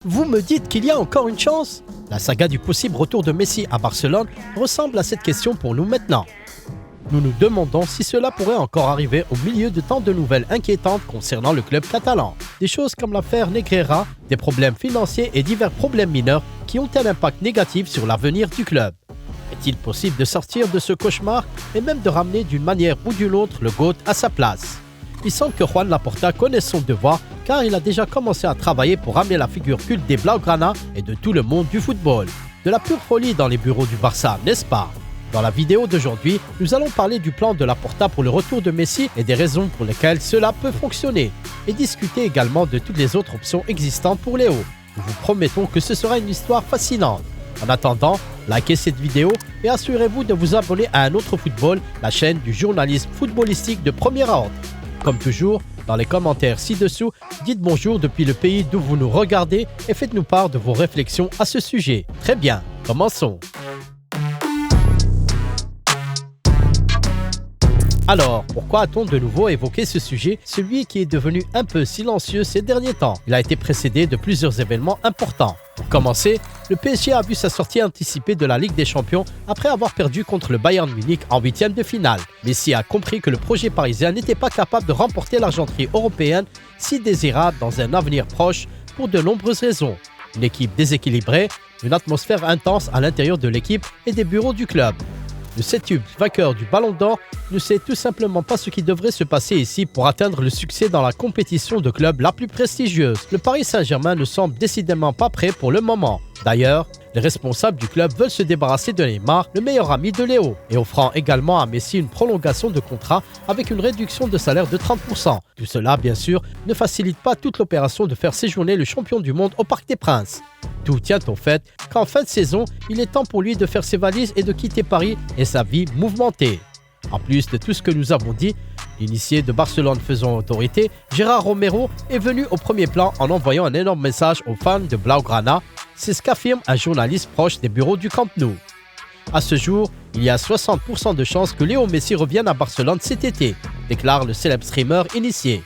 Vous me dites qu'il y a encore une chance? La saga du possible retour de Messi à Barcelone ressemble à cette question pour nous maintenant. Nous nous demandons si cela pourrait encore arriver au milieu de tant de nouvelles inquiétantes concernant le club catalan. Des choses comme l'affaire Negreira, des problèmes financiers et divers problèmes mineurs qui ont un impact négatif sur l'avenir du club. Est-il possible de sortir de ce cauchemar et même de ramener d'une manière ou d'une autre le GOAT à sa place? Il semble que Juan Laporta connaisse son devoir car il a déjà commencé à travailler pour ramener la figure culte des Blaugrana et de tout le monde du football. De la pure folie dans les bureaux du Barça, n'est-ce pas? Dans la vidéo d'aujourd'hui, nous allons parler du plan de Laporta pour le retour de Messi et des raisons pour lesquelles cela peut fonctionner, et discuter également de toutes les autres options existantes pour Léo. Nous vous promettons que ce sera une histoire fascinante. En attendant, likez cette vidéo et assurez-vous de vous abonner à Un Autre Football, la chaîne du journalisme footballistique de premier ordre. Comme toujours, dans les commentaires ci-dessous, dites bonjour depuis le pays d'où vous nous regardez et faites-nous part de vos réflexions à ce sujet. Très bien, commençons. Alors, pourquoi a-t-on de nouveau évoqué ce sujet, celui qui est devenu un peu silencieux ces derniers temps? Il a été précédé de plusieurs événements importants. Pour commencer, le PSG a vu sa sortie anticipée de la Ligue des Champions après avoir perdu contre le Bayern Munich en huitième de finale. Messi a compris que le projet parisien n'était pas capable de remporter l'argenterie européenne si désirable dans un avenir proche pour de nombreuses raisons. Une équipe déséquilibrée, une atmosphère intense à l'intérieur de l'équipe et des bureaux du club. Le septuple vainqueur du Ballon d'Or ne sait tout simplement pas ce qui devrait se passer ici pour atteindre le succès dans la compétition de club la plus prestigieuse. Le Paris Saint-Germain ne semble décidément pas prêt pour le moment. D'ailleurs, les responsables du club veulent se débarrasser de Neymar, le meilleur ami de Léo, et offrant également à Messi une prolongation de contrat avec une réduction de salaire de 30%. Tout cela, bien sûr, ne facilite pas toute l'opération de faire séjourner le champion du monde au Parc des Princes. Tout tient au fait qu'en fin de saison, il est temps pour lui de faire ses valises et de quitter Paris et sa vie mouvementée. En plus de tout ce que nous avons dit, l'initié de Barcelone faisant autorité, Gérard Romero est venu au premier plan en envoyant un énorme message aux fans de Blaugrana. C'est ce qu'affirme un journaliste proche des bureaux du Camp Nou. À ce jour, il y a 60% de chances que Léo Messi revienne à Barcelone cet été, déclare le célèbre streamer initié.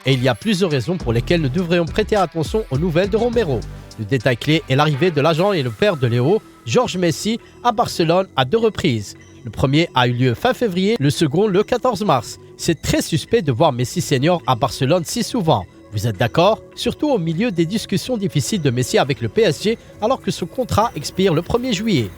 Et il y a plusieurs raisons pour lesquelles nous devrions prêter attention aux nouvelles de Romero. Le détail clé est l'arrivée de l'agent et le père de Léo, Georges Messi, à Barcelone à 2 reprises. Le premier a eu lieu fin février, le second le 14 mars. C'est très suspect de voir Messi senior à Barcelone si souvent. Vous êtes d'accord? Surtout au milieu des discussions difficiles de Messi avec le PSG alors que son contrat expire le 1er juillet.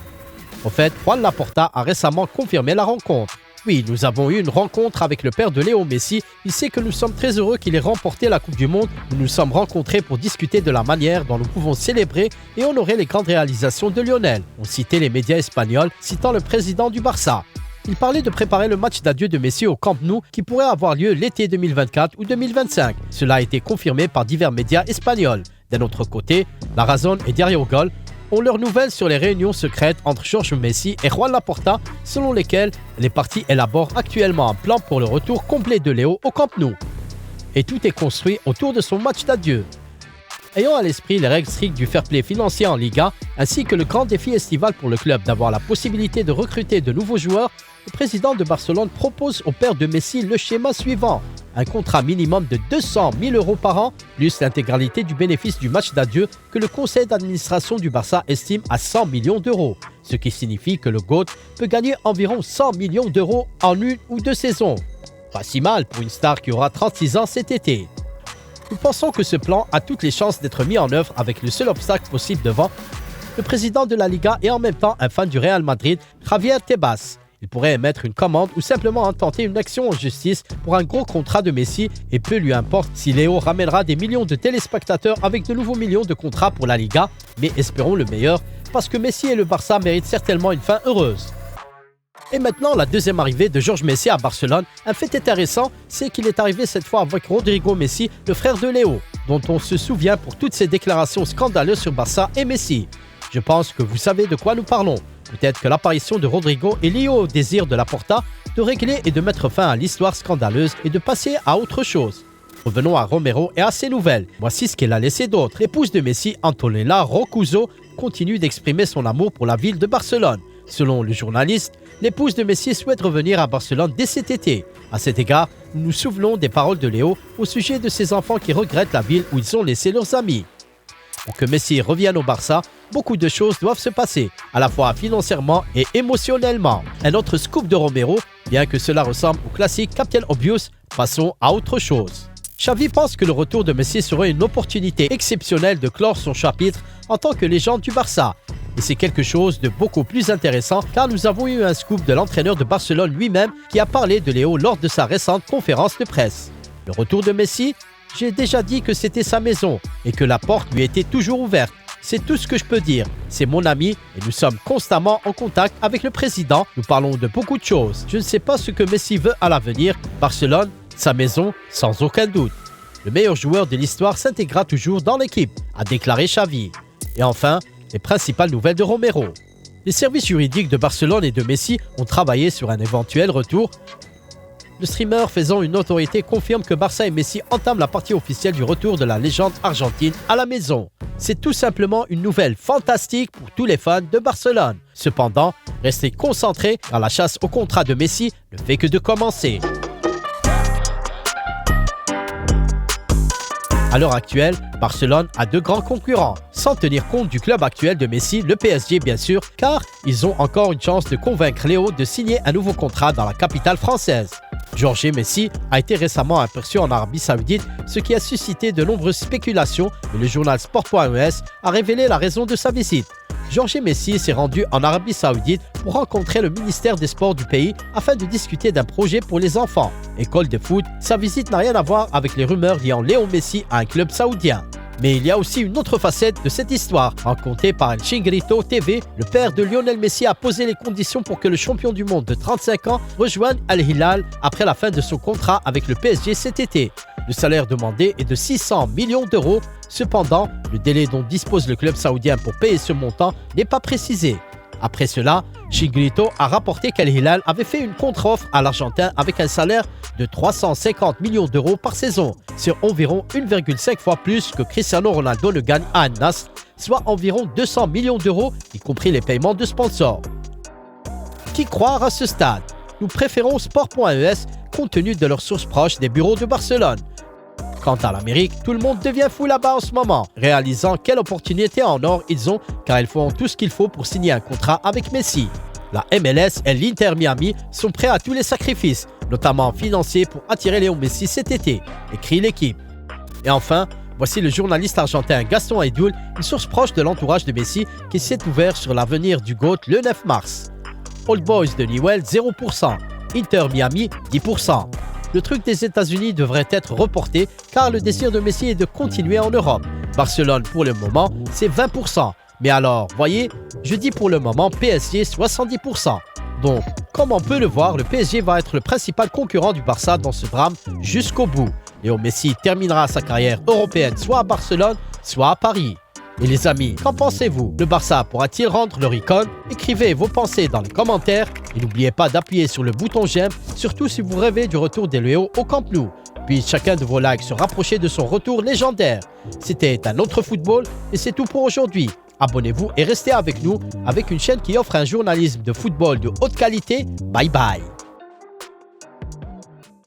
En fait, Juan Laporta a récemment confirmé la rencontre. Oui, nous avons eu une rencontre avec le père de Léo Messi. Il sait que nous sommes très heureux qu'il ait remporté la Coupe du Monde. Nous nous sommes rencontrés pour discuter de la manière dont nous pouvons célébrer et honorer les grandes réalisations de Lionel, ont cité les médias espagnols, citant le président du Barça. Il parlait de préparer le match d'adieu de Messi au Camp Nou qui pourrait avoir lieu l'été 2024 ou 2025. Cela a été confirmé par divers médias espagnols. D'un autre côté, La Razón et Diario Gol ont leurs nouvelles sur les réunions secrètes entre Georges Messi et Juan Laporta, selon lesquelles les parties élaborent actuellement un plan pour le retour complet de Léo au Camp Nou. Et tout est construit autour de son match d'adieu. Ayant à l'esprit les règles strictes du fair play financier en Liga, ainsi que le grand défi estival pour le club d'avoir la possibilité de recruter de nouveaux joueurs, le président de Barcelone propose au père de Messi le schéma suivant. Un contrat minimum de 200 000 € par an, plus l'intégralité du bénéfice du match d'adieu que le conseil d'administration du Barça estime à 100 millions d'euros. Ce qui signifie que le GOAT peut gagner environ 100 millions d'euros en une ou 2 saisons. Pas si mal pour une star qui aura 36 ans cet été. Nous pensons que ce plan a toutes les chances d'être mis en œuvre avec le seul obstacle possible devant le président de la Liga et en même temps un fan du Real Madrid, Javier Tebas. Il pourrait émettre une commande ou simplement intenter une action en justice pour un gros contrat de Messi et peu lui importe si Léo ramènera des millions de téléspectateurs avec de nouveaux millions de contrats pour la Liga, mais espérons le meilleur parce que Messi et le Barça méritent certainement une fin heureuse. Et maintenant, la deuxième arrivée de Georges Messi à Barcelone. Un fait intéressant, c'est qu'il est arrivé cette fois avec Rodrigo Messi, le frère de Léo, dont on se souvient pour toutes ses déclarations scandaleuses sur Barça et Messi. Je pense que vous savez de quoi nous parlons. Peut-être que l'apparition de Rodrigo est liée au désir de Laporta de régler et de mettre fin à l'histoire scandaleuse et de passer à autre chose. Revenons à Romero et à ses nouvelles. Voici ce qu'elle a laissé d'autre. L'épouse de Messi, Antonella Roccuzzo, continue d'exprimer son amour pour la ville de Barcelone. Selon le journaliste, l'épouse de Messi souhaite revenir à Barcelone dès cet été. À cet égard, nous nous souvenons des paroles de Léo au sujet de ses enfants qui regrettent la ville où ils ont laissé leurs amis. Pour que Messi revienne au Barça, beaucoup de choses doivent se passer, à la fois financièrement et émotionnellement. Un autre scoop de Romero, bien que cela ressemble au classique Captain Obvious, passons à autre chose. Xavi pense que le retour de Messi serait une opportunité exceptionnelle de clore son chapitre en tant que légende du Barça. Et c'est quelque chose de beaucoup plus intéressant car nous avons eu un scoop de l'entraîneur de Barcelone lui-même qui a parlé de Léo lors de sa récente conférence de presse. Le retour de Messi, j'ai déjà dit que c'était sa maison et que la porte lui était toujours ouverte. C'est tout ce que je peux dire. C'est mon ami et nous sommes constamment en contact avec le président. Nous parlons de beaucoup de choses. Je ne sais pas ce que Messi veut à l'avenir. Barcelone, sa maison, sans aucun doute. Le meilleur joueur de l'histoire s'intégrera toujours dans l'équipe, a déclaré Xavi. Et enfin, les principales nouvelles de Romero. Les services juridiques de Barcelone et de Messi ont travaillé sur un éventuel retour. Le streamer faisant une autorité confirme que Barça et Messi entament la partie officielle du retour de la légende argentine à la maison. C'est tout simplement une nouvelle fantastique pour tous les fans de Barcelone. Cependant, restez concentrés car la chasse au contrat de Messi ne fait que de commencer. À l'heure actuelle, Barcelone a deux grands concurrents, sans tenir compte du club actuel de Messi, le PSG bien sûr, car ils ont encore une chance de convaincre Léo de signer un nouveau contrat dans la capitale française. Jorge Messi a été récemment aperçu en Arabie Saoudite, ce qui a suscité de nombreuses spéculations et le journal Sport.es a révélé la raison de sa visite. Jorge Messi s'est rendu en Arabie Saoudite pour rencontrer le ministère des Sports du pays afin de discuter d'un projet pour les enfants. École de foot, sa visite n'a rien à voir avec les rumeurs liant Léo Messi à un club saoudien. Mais il y a aussi une autre facette de cette histoire. Racontée par El Chiringuito TV, le père de Lionel Messi a posé les conditions pour que le champion du monde de 35 ans rejoigne Al Hilal après la fin de son contrat avec le PSG cet été. Le salaire demandé est de 600 millions d'euros. Cependant, le délai dont dispose le club saoudien pour payer ce montant n'est pas précisé. Après cela, Chiringuito a rapporté qu'Al Hilal avait fait une contre-offre à l'Argentin avec un salaire de 350 millions d'euros par saison. C'est environ 1,5 fois plus que Cristiano Ronaldo ne gagne à Al-Nassr, soit environ 200 millions d'euros, y compris les paiements de sponsors. Qui croire à ce stade? Nous préférons Sport.es compte tenu de leurs sources proches des bureaux de Barcelone. Quant à l'Amérique, tout le monde devient fou là-bas en ce moment, réalisant quelle opportunité en or ils ont car ils font tout ce qu'il faut pour signer un contrat avec Messi. La MLS et l'Inter Miami sont prêts à tous les sacrifices, notamment financiers pour attirer Léo Messi cet été, écrit l'équipe. Et enfin, voici le journaliste argentin Gaston Edul, une source proche de l'entourage de Messi qui s'est ouvert sur l'avenir du GOAT le 9 mars. Old Boys de Newell 0%, Inter Miami 10%. Le truc des États-Unis devrait être reporté car le désir de Messi est de continuer en Europe. Barcelone pour le moment, c'est 20%. Mais alors, voyez, je dis pour le moment PSG 70%. Donc, comme on peut le voir, le PSG va être le principal concurrent du Barça dans ce drame jusqu'au bout. Léo Messi terminera sa carrière européenne soit à Barcelone, soit à Paris. Et les amis, qu'en pensez-vous? Le Barça pourra-t-il rendre le Ricon? Écrivez vos pensées dans les commentaires et n'oubliez pas d'appuyer sur le bouton j'aime, surtout si vous rêvez du retour de Léo au Camp Nou. Puis chacun de vos likes se rapprocher de son retour légendaire. C'était un autre football et c'est tout pour aujourd'hui. Abonnez-vous et restez avec nous avec une chaîne qui offre un journalisme de football de haute qualité. Bye bye.